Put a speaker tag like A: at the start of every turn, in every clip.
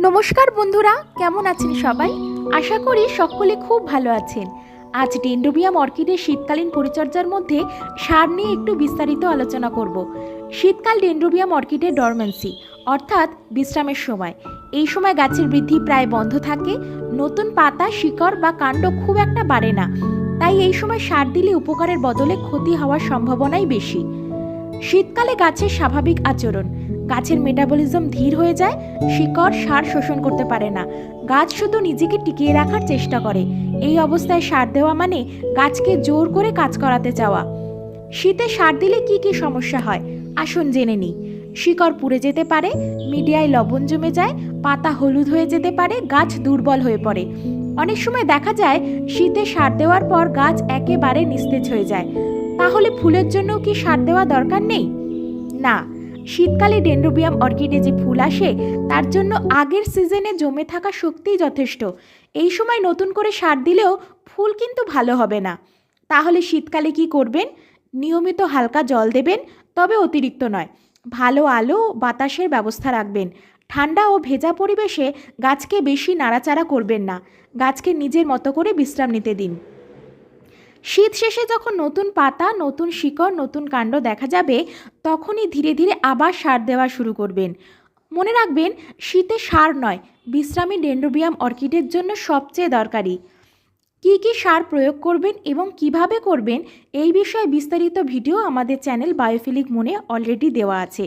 A: নমস্কার বন্ধুরা, কেমন আছেন সবাই? আশা করি সকলে খুব ভালো আছেন। আজ ডেনড্রোবিয়াম অর্কিডের শীতকালীন পরিচর্যার মধ্যে সার নিয়ে একটু বিস্তারিত আলোচনা করব। শীতকাল ডেনড্রোবিয়াম অর্কিডের ডরমেন্সি অর্থাৎ বিশ্রামের সময়। এই সময় গাছের বৃদ্ধি প্রায় বন্ধ থাকে, নতুন পাতা, শিকড় বা কাণ্ড খুব একটা বাড়ে না। তাই এই সময় সার দিলে উপকারের বদলে ক্ষতি হওয়ার সম্ভাবনাই বেশি। শীতকালে গাছের স্বাভাবিক আচরণ: গাছের মেটাবলিজম ধীর হয়ে যায়, শিকড় সার শোষণ করতে পারে না, গাছ শুধু নিজেকে টিকিয়ে রাখার চেষ্টা করে। এই অবস্থায় সার দেওয়া মানে গাছকে জোর করে কাজ করাতে চাওয়া। শীতে সার দিলে কি কি সমস্যা হয় আসুন জেনে নিই। শিকড় পুড়ে যেতে পারে, মিডিয়ায় লবণ জমে যায়, পাতা হলুদ হয়ে যেতে পারে, গাছ দুর্বল হয়ে পড়ে। অনেক সময় দেখা যায় শীতে সার দেওয়ার পর গাছ একেবারে নিস্তেজ হয়ে যায়। তাহলে ফুলের জন্য কি সার দেওয়া দরকার নেই? না, শীতকালে ডেনড্রোবিয়াম অর্কিডে যে ফুল আসে তার জন্য আগের সিজনে জমে থাকা শক্তিই যথেষ্ট। এই সময় নতুন করে সার দিলেও ফুল কিন্তু ভালো হবে না। তাহলে শীতকালে কি করবেন? নিয়মিত হালকা জল দেবেন, তবে অতিরিক্ত নয়। ভালো আলো ও বাতাসের ব্যবস্থা রাখবেন। ঠান্ডা ও ভেজা পরিবেশে গাছকে বেশি নাড়াচাড়া করবেন না। গাছকে নিজের মতো করে বিশ্রাম নিতে দিন। শীত শেষে যখন নতুন পাতা, নতুন শিকড়, নতুন কাণ্ড দেখা যাবে, তখনই ধীরে ধীরে আবার সার দেওয়া শুরু করবেন। মনে রাখবেন, শীতে সার নয়, বিশ্রামী ডেনড্রোবিয়াম অর্কিডের জন্য সবচেয়ে দরকারি। কি কি সার প্রয়োগ করবেন এবং কিভাবে করবেন এই বিষয়ে বিস্তারিত ভিডিও আমাদের চ্যানেল বায়োফিলিক মনে অলরেডি দেওয়া আছে।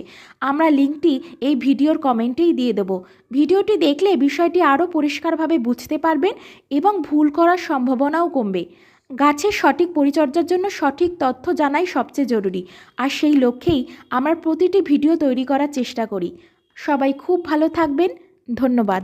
A: আমরা লিঙ্কটি এই ভিডিওর কমেন্টেই দিয়ে দেবো। ভিডিওটি দেখলে বিষয়টি আরও পরিষ্কারভাবে বুঝতে পারবেন এবং ভুল করার সম্ভাবনাও কমবে। গাছের সঠিক পরিচর্যার জন্য সঠিক তথ্য জানাই সবচেয়ে জরুরি, আর সেই লক্ষ্যেই আমরা প্রতিটি ভিডিও তৈরি করার চেষ্টা করি। সবাই খুব ভালো থাকবেন। ধন্যবাদ।